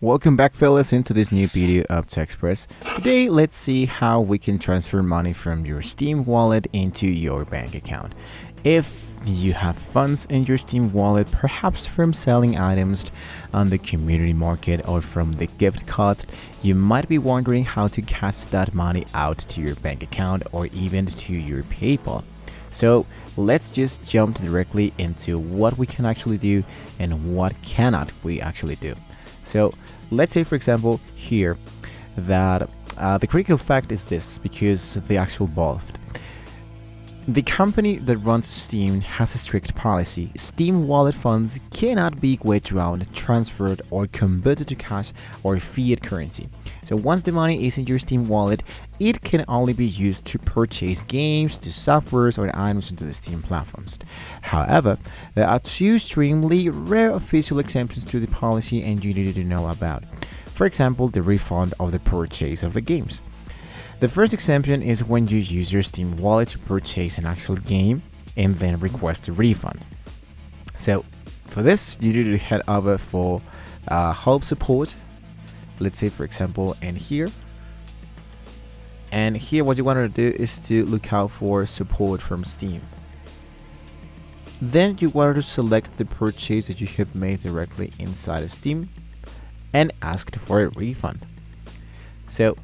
Welcome back, fellas, into this new video of TechExpress. Today, let's see how we can transfer money from your Steam wallet into your bank account. If you have funds in your Steam wallet, perhaps from selling items on the community market or from the gift cards, you might be wondering how to cash that money out to your bank account or even to your PayPal. So let's just jump directly into what we can actually do and what cannot we actually do. So let's say, for example, here that the critical fact is this, because the actual bulk. The company that runs Steam has a strict policy. Steam wallet funds cannot be withdrawn, transferred, or converted to cash or fiat currency. So once the money is in your Steam wallet, it can only be used to purchase games, to softwares, or items into the Steam platforms. However, there are two extremely rare official exemptions to the policy and you need to know about. For example, the refund of the purchase of the games. The first exemption is when you use your Steam wallet to purchase an actual game and then request a refund. So for this, you need to head over for help support. Let's say, for example, and here what you want to do is to look out for support from Steam. Then you want to select the purchase that you have made directly inside of Steam and ask for a refund. So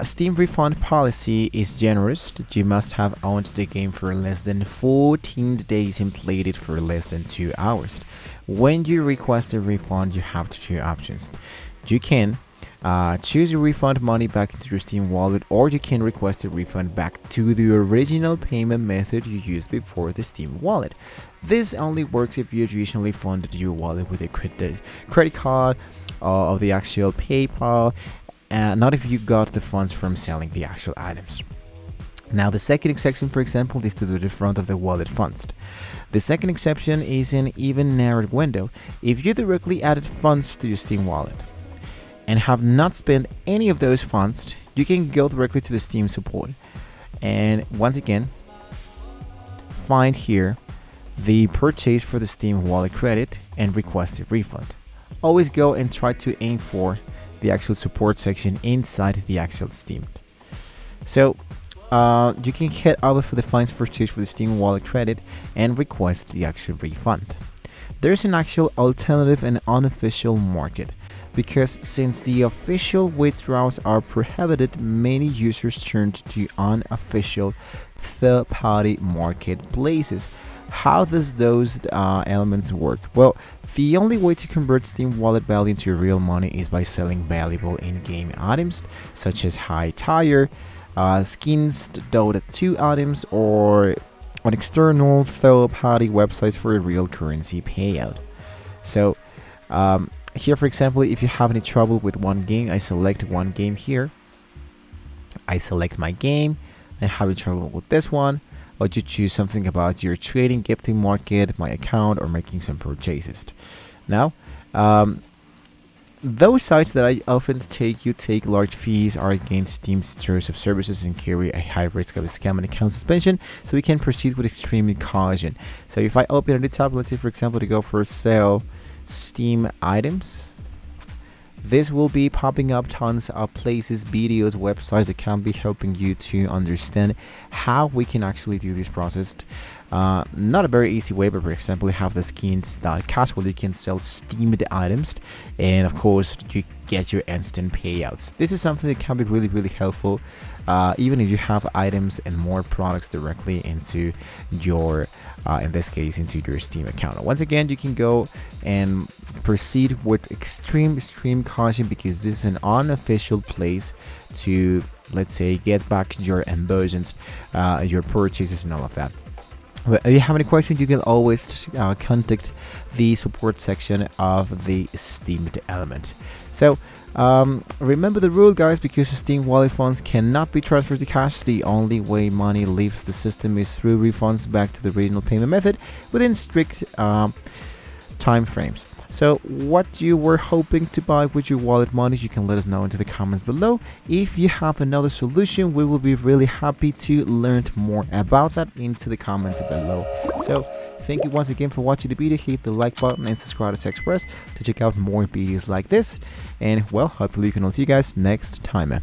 Steam refund policy is generous. You must have owned the game for less than 14 days and played it for less than 2 hours. When you request a refund, you have two options. You can choose your refund money back into your Steam wallet, or you can request a refund back to the original payment method you used before the Steam wallet. This only works if you usually funded your wallet with a credit card of the actual PayPal, not if you got the funds from selling the actual items. Now, the second exception, for example, is to the front of the wallet funds. The second exception is an even narrowed window. If you directly added funds to your Steam wallet and have not spent any of those funds, you can go directly to the Steam support and once again find here the purchase for the Steam wallet credit and request a refund. Always go and try to aim for the actual support section inside the actual Steam. So you can head over for the funds purchase for the Steam wallet credit and request the actual refund. There's an actual alternative and unofficial market, because since the official withdrawals are prohibited, many users turned to unofficial third-party marketplaces. How does those elements work? Well, the only way to convert Steam wallet value into real money is by selling valuable in-game items such as high tier, skins, Dota 2 items, or on external third-party websites for a real currency payout. So here, for example, if you have any trouble with one game, I select one game here. I select my game. I have trouble with this one. Or you choose something about your trading, gifting market, my account, or making some purchases. Now, those sites that I often take large fees, are against Steam's terms of services and carry a high risk of scam and account suspension, so we can proceed with extreme caution. So if I open at the top, let's say, for example, to go for sell Steam items, this will be popping up tons of places, videos, websites that can be helping you to understand how we can actually do this process. Not a very easy way, but for example, you have the skins.cash where you can sell steamed items, and of course you get your instant payouts. This is something that can be really helpful, even if you have items and more products directly into your in this case into your Steam account. Once again, you can go and proceed with extreme caution, because this is an unofficial place to, let's say, get back your inversions, your purchases and all of that. But if you have any questions, you can always contact the support section of the Steamed element. So remember the rule, guys, because Steam wallet funds cannot be transferred to cash. The only way money leaves the system is through refunds back to the original payment method within strict time frames. So what you were hoping to buy with your wallet money, you can let us know into the comments below. If you have another solution, we will be really happy to learn more about that into the comments below. So Thank you once again for watching the video. Hit the like button and subscribe to Express to check out more videos like this. And well, hopefully you can all see you guys next time.